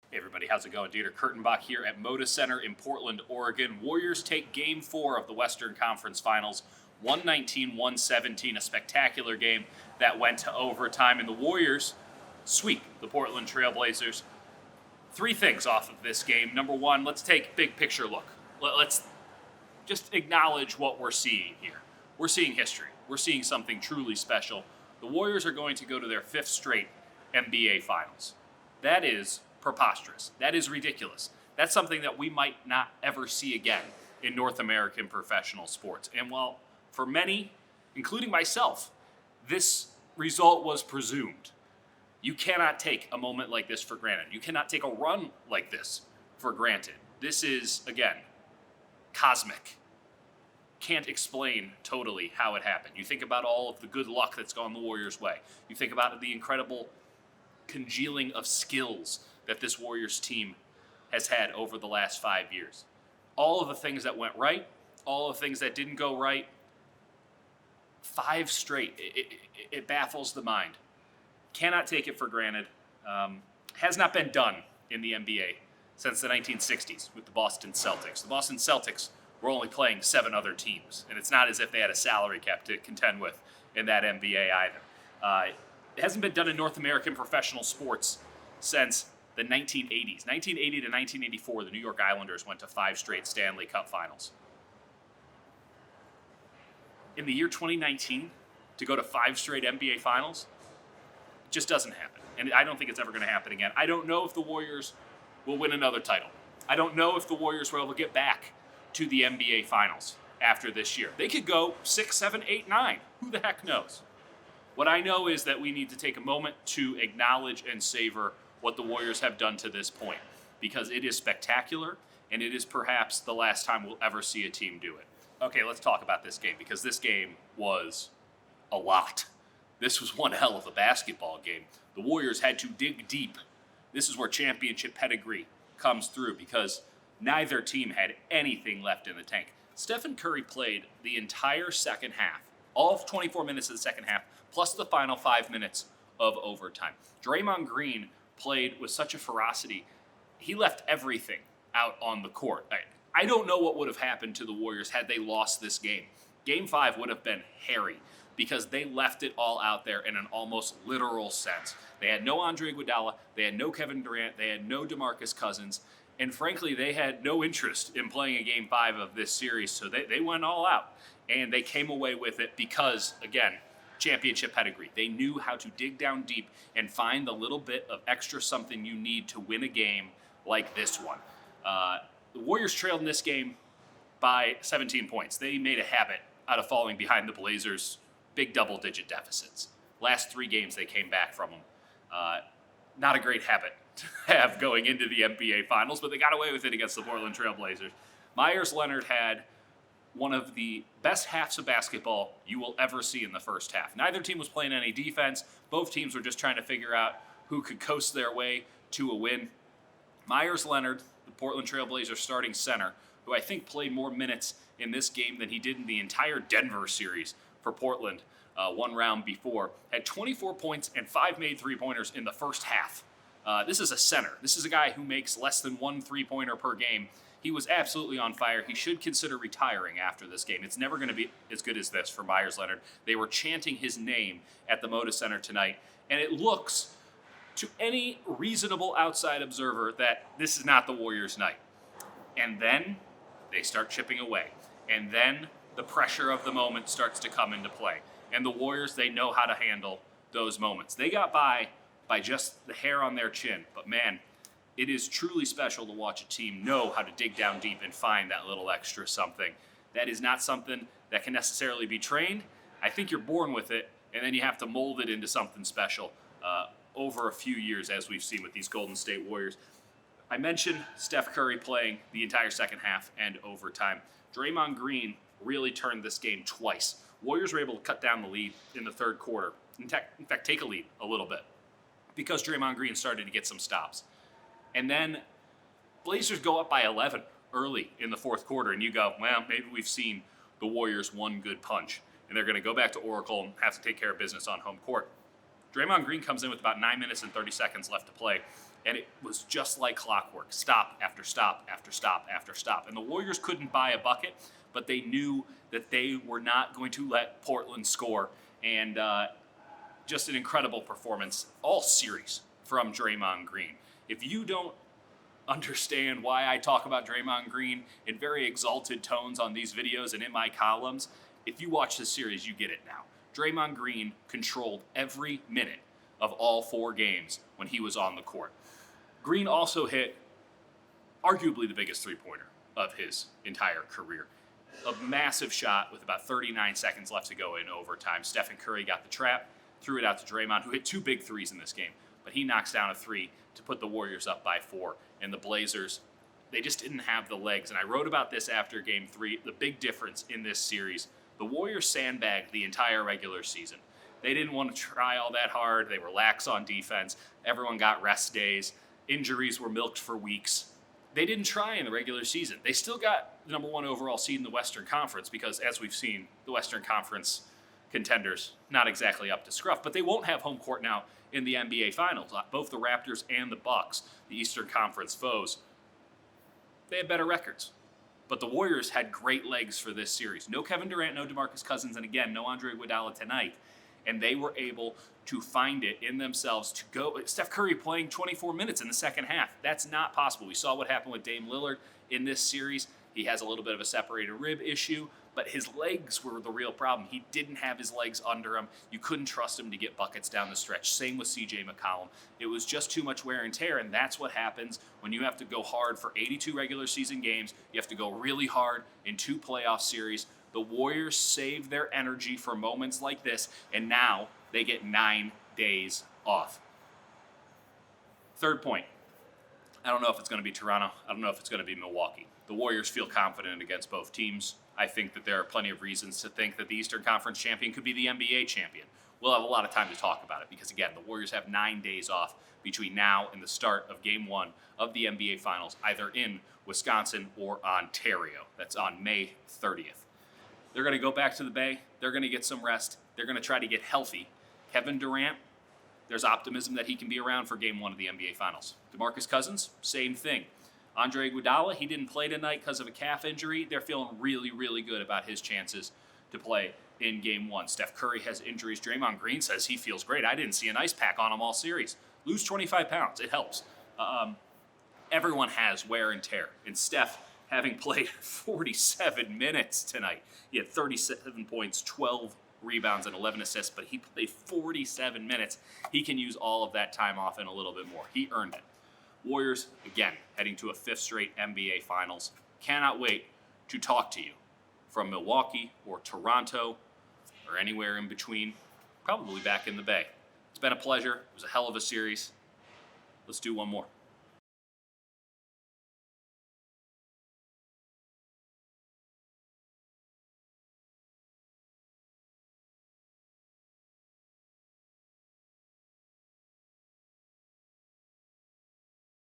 Hey everybody, how's it going? Dieter Kurtenbach here at Moda Center in Portland, Oregon. Warriors take Game 4 of the Western Conference Finals, 119-117, a spectacular game that went to overtime, and the Warriors sweep the Portland Trail Blazers. Three things off of this game. Number one, let's take a big picture look. Let's just acknowledge what we're seeing here. We're seeing history. We're seeing something truly special. The Warriors are going to go to their fifth straight NBA Finals. That is preposterous. That is ridiculous. That's something that we might not ever see again in North American professional sports. And while for many, including myself, this result was presumed, you cannot take a moment like this for granted. You cannot take a run like this for granted. This is, again, cosmic. Can't explain totally how it happened. You think about all of the good luck that's gone the Warriors' way. You think about the incredible congealing of skills that this Warriors team has had over the last 5 years. All of the things that went right, all of the things that didn't go right, 5 straight. It baffles the mind. Cannot take it for granted. Has not been done in the NBA since the 1960s with the Boston Celtics. The Boston Celtics were only playing 7 other teams, and it's not as if they had a salary cap to contend with in that NBA either. It hasn't been done in North American professional sports since the 1980s. 1980 to 1984, the New York Islanders went to 5 straight Stanley Cup finals. In the year 2019, to go to 5 straight NBA finals, it just doesn't happen. And I don't think it's ever going to happen again. I don't know if the Warriors will win another title. I don't know if the Warriors will ever get back to the NBA finals after this year. They could go 6, 7, 8, 9. Who the heck knows? What I know is that we need to take a moment to acknowledge and savor what the Warriors have done to this point, because it is spectacular, and it is perhaps the last time we'll ever see a team do it. Okay, let's talk about this game, because this game was a lot. This was one hell of a basketball game. The Warriors had to dig deep. This is where championship pedigree comes through, because neither team had anything left in the tank. Stephen Curry played the entire second half, all of 24 minutes of the second half, plus the final 5 minutes of overtime. Draymond Green played with such a ferocity. He left everything out on the court. I don't know what would have happened to the Warriors had they lost this game. Game 5 would have been hairy because they left it all out there in an almost literal sense. They had no Andre Iguodala, they had no Kevin Durant, they had no DeMarcus Cousins, and frankly, they had no interest in playing a Game 5 of this series, so they went all out. And they came away with it because, again, championship pedigree. They knew how to dig down deep and find the little bit of extra something you need to win a game like this one. The Warriors trailed in this game by 17 points. They made a habit out of falling behind the Blazers' big double-digit deficits. Last 3 games they came back from them. Not a great habit to have going into the NBA Finals, but they got away with it against the Portland Trail Blazers. Meyers Leonard had one of the best halves of basketball you will ever see in the first half. Neither team was playing any defense. Both teams were just trying to figure out who could coast their way to a win. Meyers Leonard, the Portland Trail Blazers starting center, who I think played more minutes in this game than he did in the entire Denver series for Portland one round before, had 24 points and 5 made three-pointers in the first half. This is a center. This is a guy who makes less than 1 three-pointer per game. He was absolutely on fire. He should consider retiring after this game. It's never going to be as good as this for Meyers Leonard. They were chanting his name at the Moda Center tonight, and it looks to any reasonable outside observer that this is not the Warriors' night. And then they start chipping away, and then the pressure of the moment starts to come into play. And the Warriors, they know how to handle those moments. They got by just the hair on their chin, but man, it is truly special to watch a team know how to dig down deep and find that little extra something. That is not something that can necessarily be trained. I think you're born with it, and then you have to mold it into something special over a few years, as we've seen with these Golden State Warriors. I mentioned Steph Curry playing the entire second half and overtime. Draymond Green really turned this game twice. Warriors were able to cut down the lead in the third quarter. In fact, take a lead a little bit because Draymond Green started to get some stops. And then Blazers go up by 11 early in the fourth quarter, and you go, well, maybe we've seen the Warriors one good punch, and they're going to go back to Oracle and have to take care of business on home court. Draymond Green comes in with about 9 minutes and 30 seconds left to play, and it was just like clockwork. Stop after stop after stop after stop. And the Warriors couldn't buy a bucket, but they knew that they were not going to let Portland score. And just an incredible performance all series from Draymond Green. If you don't understand why I talk about Draymond Green in very exalted tones on these videos and in my columns, if you watch this series, you get it now. Draymond Green controlled every minute of all 4 games when he was on the court. Green also hit arguably the biggest three-pointer of his entire career. A massive shot with about 39 seconds left to go in overtime. Stephen Curry got the trap, threw it out to Draymond, who hit 2 big threes in this game. But he knocks down a 3 to put the Warriors up by 4. And the Blazers, they just didn't have the legs. And I wrote about this after Game 3, the big difference in this series. The Warriors sandbagged the entire regular season. They didn't want to try all that hard. They were lax on defense. Everyone got rest days. Injuries were milked for weeks. They didn't try in the regular season. They still got the number 1 overall seed in the Western Conference because, as we've seen, the Western Conference contenders not exactly up to scruff. But they won't have home court now in the NBA Finals. Both the Raptors and the Bucks, the Eastern Conference foes, they had better records. But the Warriors had great legs for this series. No Kevin Durant, no DeMarcus Cousins, and again, no Andre Iguodala tonight. And they were able to find it in themselves to go. Steph Curry playing 24 minutes in the second half. That's not possible. We saw what happened with Dame Lillard in this series. He has a little bit of a separated rib issue, but his legs were the real problem. He didn't have his legs under him. You couldn't trust him to get buckets down the stretch. Same with CJ McCollum. It was just too much wear and tear, and that's what happens when you have to go hard for 82 regular season games. You have to go really hard in 2 playoff series. The Warriors saved their energy for moments like this, and now they get 9 days off. Third point. I don't know if it's going to be Toronto. I don't know if it's going to be Milwaukee. The Warriors feel confident against both teams. I think that there are plenty of reasons to think that the Eastern Conference champion could be the NBA champion. We'll have a lot of time to talk about it because, again, the Warriors have 9 days off between now and the start of Game 1 of the NBA Finals, either in Wisconsin or Ontario. That's on May 30th. They're going to go back to the Bay. They're going to get some rest. They're going to try to get healthy. Kevin Durant, there's optimism that he can be around for Game 1 of the NBA Finals. DeMarcus Cousins, same thing. Andre Iguodala, he didn't play tonight because of a calf injury. They're feeling really, really good about his chances to play in Game 1. Steph Curry has injuries. Draymond Green says he feels great. I didn't see an ice pack on him all series. Lose 25 pounds. It helps. Everyone has wear and tear. And Steph, having played 47 minutes tonight, he had 37 points, 12 rebounds, and 11 assists, but he played 47 minutes. He can use all of that time off and a little bit more. He earned it. Warriors, again, heading to a 5th straight NBA Finals. Cannot wait to talk to you from Milwaukee or Toronto or anywhere in between, probably back in the Bay. It's been a pleasure. It was a hell of a series. Let's do one more.